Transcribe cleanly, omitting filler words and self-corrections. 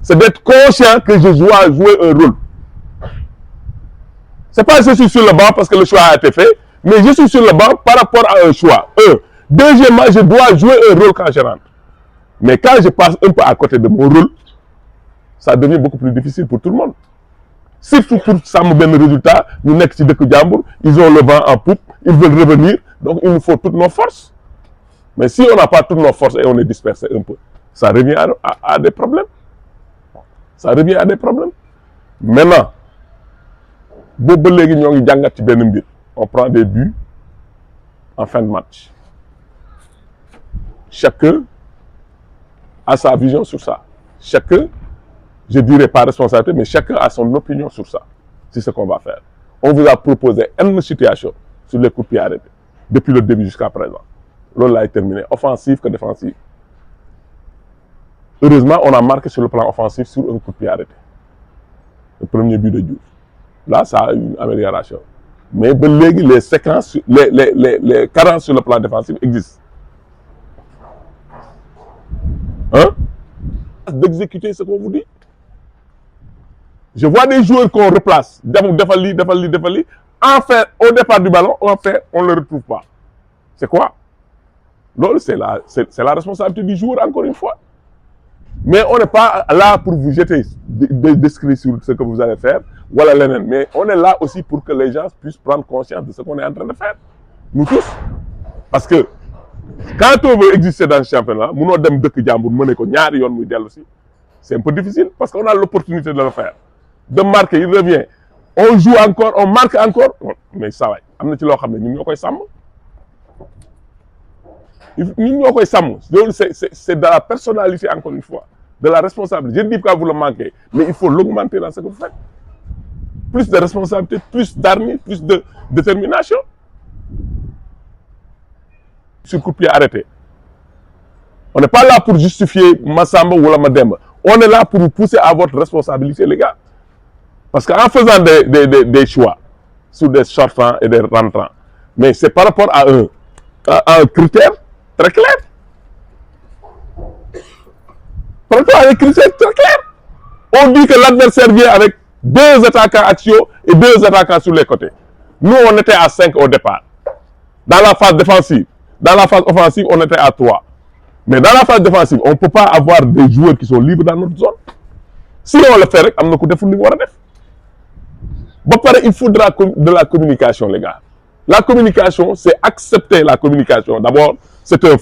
c'est d'être conscient que je dois jouer un rôle. C'est pas je suis sur le banc parce que le choix a été fait, mais je suis sur le banc par rapport à un choix. Deuxièmement, je dois jouer un rôle quand je rentre. Mais quand je passe un peu à côté de mon rôle, ça devient beaucoup plus difficile pour tout le monde. Surtout pour Sam Ben résultat, nous sommes ici de Kudjambour, ils ont le vent en poupe, ils veulent revenir, donc il nous faut toutes nos forces. Mais si on n'a pas toutes nos forces et on est dispersé un peu, ça revient à des problèmes. Ça revient à des problèmes. Maintenant, on prend des buts en fin de match. Chacun a sa vision sur ça. Chacun, je dirais pas responsabilité, mais chacun a son opinion sur ça. C'est ce qu'on va faire. On vous a proposé une situation sur les coups de pied arrêtés, depuis le début jusqu'à présent. L'on l'a terminé, offensive que défensive. Heureusement, on a marqué sur le plan offensif sur un coup de pied arrêté. Le premier but de Diouf. Là, ça a une amélioration. Mais les séquences, les carences sur le plan défensif existent. Hein? D'exécuter ce qu'on vous dit. Je vois des joueurs qu'on replace. Enfin, au départ du ballon, enfin, on ne le retrouve pas. C'est quoi? C'est la responsabilité du joueur, encore une fois. Mais on n'est pas là pour vous jeter des scrits sur ce que vous allez faire. Voilà l'ennemi. Mais on est là aussi pour que les gens puissent prendre conscience de ce qu'on est en train de faire. Nous tous. Parce que quand on veut exister dans ce championnat, c'est un peu difficile parce qu'on a l'opportunité de le faire. De marquer, il revient. On joue encore, on marque encore. Mais ça va. C'est de la personnalité, encore une fois, de la responsabilité. Je ne dis pas que vous le manquez, mais il faut l'augmenter dans ce que vous faites. Plus de responsabilité, plus d'armes, plus de détermination. Sur coup de pied arrêté. On n'est pas là pour justifier Massamba ou la Mademba. On est là pour vous pousser à votre responsabilité, les gars. Parce qu'en faisant des choix sur des sortants et des rentrants, mais c'est par rapport à un critère très clair. Par rapport à un critère très clair. On dit que l'adversaire vient avec 2 attaquants axiaux et 2 attaquants sur les côtés. Nous, on était à 5 au départ. Dans la phase défensive. Dans la phase offensive, on était à 3. Mais dans la phase défensive, on ne peut pas avoir des joueurs qui sont libres dans notre zone. Si on le fait, il faudra de la communication, les gars. La communication, c'est accepter la communication. D'abord, c'est un